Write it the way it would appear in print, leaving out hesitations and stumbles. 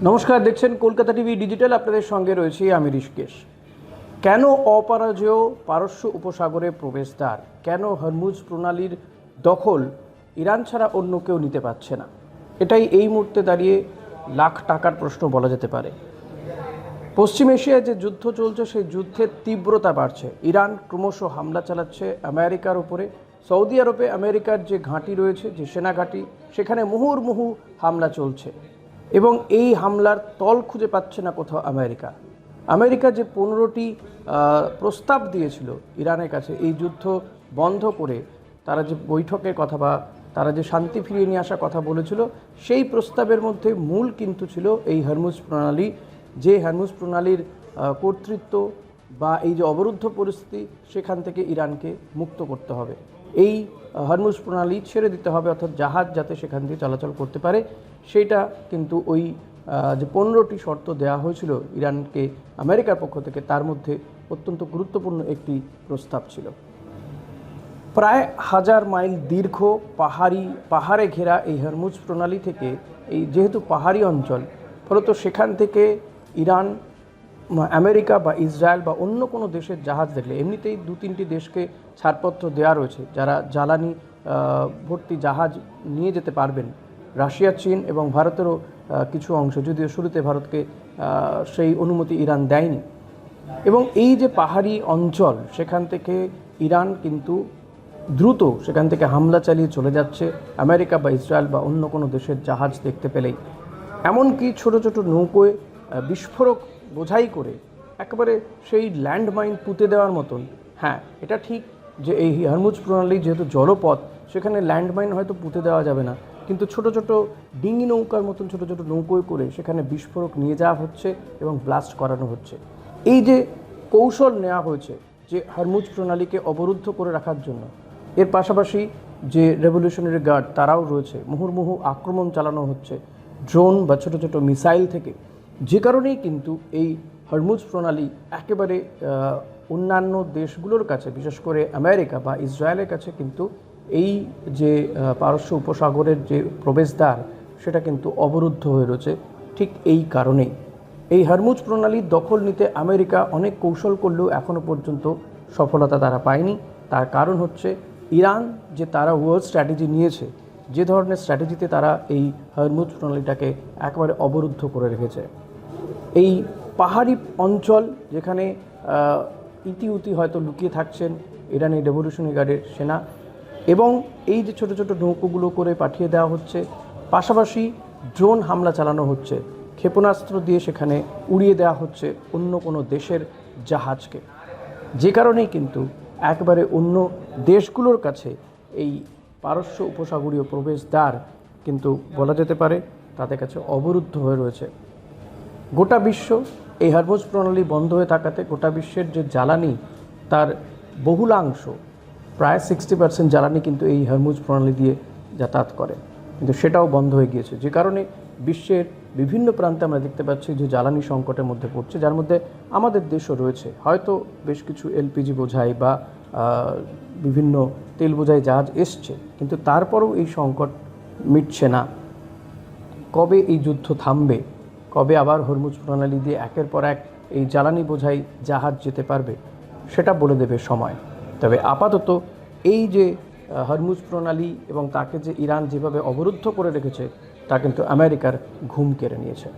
নমস্কার, দেখছেন Kolkata TV digital. আপনাদের সঙ্গে রয়েছি আমি ঋষিকেশ। কেন অপরাজেয় পারস্য উপসাগরে প্রবেশদ্বার? কেন হরমুজ প্রণালীর দখল ইরান ছাড়া অন্য কেউ নিতে পারছে না? এটাই এই মুহূর্তে দাঁড়িয়ে লাখ টাকার প্রশ্ন বলা যেতে পারে। পশ্চিম এশিয়ায় যে যুদ্ধ চলছে, সেই যুদ্ধের তীব্রতা বাড়ছে। ইরান ক্রমশ হামলা চালাচ্ছে আমেরিকার উপরে। সৌদি আরবে আমেরিকার যে ঘাঁটি রয়েছে, যে সেনা ঘাঁটি, সেখানে মুহুর্মুহু হামলা চলছে এবং এই হামলার তল খুঁজে পাচ্ছে না কোথাও আমেরিকা। আমেরিকা যে 15টি প্রস্তাব দিয়েছিল ইরানের কাছে এই যুদ্ধ বন্ধ করে, তারা যে বৈঠকের কথা বা তারা যে শান্তি ফিরিয়ে নিয়ে আসার কথা বলেছিল, সেই প্রস্তাবের মধ্যে মূল কিন্তু ছিল এই হরমুজ প্রণালী। যে হরমুজ প্রণালীর কর্তৃত্ব বা এই যে অবরুদ্ধ পরিস্থিতি, সেখান থেকে ইরানকে মুক্ত করতে হবে। এই হরমুজ প্রণালী ছেড়ে দিতে হবে, অর্থাৎ জাহাজ যাতে সেখান দিয়ে চলাচল করতে পারে। সেইটা কিন্তু ওই যে 15টি শর্ত দেওয়া হয়েছিল ইরানকে আমেরিকার পক্ষ থেকে, তার মধ্যে অত্যন্ত গুরুত্বপূর্ণ একটি প্রস্তাব ছিল। প্রায় 1000 মাইল দীর্ঘ পাহাড়ে ঘেরা এই হরমুজ প্রণালী থেকে, এই যেহেতু পাহাড়ি অঞ্চল, ফলত সেখান থেকে ইরান, আমেরিকা বা ইসরায়েল বা অন্য কোনো দেশের জাহাজ দেখলে, এমনিতেই 2-3টি দেশকে ছাড়পত্র দেওয়া রয়েছে যারা জ্বালানি ভর্তি জাহাজ নিয়ে যেতে পারবেন। রাশিয়া, চীন এবং ভারতেরও কিছু অংশ, যদিও শুরুতে ভারতকে সেই অনুমতি ইরান দেয়নি। এবং এই যে পাহাড়ি অঞ্চল, সেখান থেকে ইরান কিন্তু দ্রুত সেখান থেকে হামলা চালিয়ে চলে যাচ্ছে আমেরিকা বা ইসরায়েল বা অন্য কোনো দেশের জাহাজ দেখতে পেলেই। এমনকি ছোট ছোট নৌকোয় বিস্ফোরক বোঝাই করে একেবারে সেই ল্যান্ডমাইন পুঁতে দেওয়ার মতন। হ্যাঁ, এটা ঠিক যে এই হরমুজ প্রণালী যেহেতু জলপথ, সেখানে ল্যান্ডমাইন হয়তো পুঁতে দেওয়া যাবে না, কিন্তু ছোট ছোট ডিঙি নৌকার মতন ছোট ছোট নৌকোয় করে সেখানে বিস্ফোরক নিয়ে যাওয়া হচ্ছে এবং ব্লাস্ট করানো হচ্ছে। এই যে কৌশল নেওয়া হয়েছে যে হরমুজ প্রণালীকে অবরুদ্ধ করে রাখার জন্য, এর পাশাপাশি যে রেভলিউশনারি গার্ড তারাও রয়েছে, মুহুর্মুহু আক্রমণ চালানো হচ্ছে ড্রোন বা ছোট ছোট মিসাইল থেকে। যে কারণেই কিন্তু এই হরমুজ প্রণালী একেবারে অন্যান্য দেশগুলোর কাছে, বিশেষ করে আমেরিকা বা ইসরায়েলের কাছে কিন্তু এই যে পারস্য উপসাগরের যে প্রবেশদ্বার, সেটা কিন্তু অবরুদ্ধ হয়ে রয়েছে। ঠিক এই কারণেই এই হরমুজ প্রণালীর দখল নিতে আমেরিকা অনেক কৌশল করলেও এখনও পর্যন্ত সফলতা তারা পায়নি। তার কারণ হচ্ছে ইরান যে তারা ওয়ার্ল্ড স্ট্র্যাটেজি নিয়েছে, যে ধরনের স্ট্র্যাটেজিতে তারা এই হরমুজ প্রণালীটাকে একেবারে অবরুদ্ধ করে রেখেছে। এই পাহাড়ি অঞ্চল, যেখানে ইতিউতি হয়তো লুকিয়ে থাকছেন ইরানি রেভলিউশনারি গার্ডের সেনা, এবং এই যে ছোট ছোট নৌকোগুলো করে পাঠিয়ে দেওয়া হচ্ছে, পাশাপাশি ড্রোন হামলা চালানো হচ্ছে, ক্ষেপণাস্ত্র দিয়ে সেখানে উড়িয়ে দেওয়া হচ্ছে অন্য কোনো দেশের জাহাজকে। যে কারণেই কিন্তু একবারে অন্য দেশগুলোর কাছে এই পারস্য উপসাগরীয় প্রবেশদ্বার কিন্তু বলা যেতে পারে তাদের কাছে অবরুদ্ধ হয়ে রয়েছে। গোটা বিশ্ব এই হরমুজ প্রণালী বন্ধ হয়ে থাকাতে গোটা বিশ্বের যে জ্বালানি, তার বহুলাংশ, প্রায় 60% জ্বালানি কিন্তু এই হরমুজ প্রণালী দিয়ে যাতায়াত করে, কিন্তু সেটাও বন্ধ হয়ে গিয়েছে। যে কারণে বিশ্বের বিভিন্ন প্রান্তে আমরা দেখতে পাচ্ছি যে জ্বালানি সংকটের মধ্যে পড়ছে, যার মধ্যে আমাদের দেশও রয়েছে। হয়তো বেশ কিছু এলপিজি বোঝাই বা বিভিন্ন তেল বোঝাই জাহাজ এসছে, কিন্তু তারপরেও এই সংকট মিটছে না। কবে এই যুদ্ধ থামবে, কবে আবার হরমুজ প্রণালী দিয়ে একের পর এক এই জ্বালানি বোঝাই জাহাজ যেতে পারবে, সেটা বলে দেবে সময়। তবে আপাতত এই যে হরমুজ প্রণালী এবং তাকে যে ইরান যেভাবে অবরুদ্ধ করে রেখেছে, তা কিন্তু আমেরিকার ঘুম কেড়ে নিয়েছে।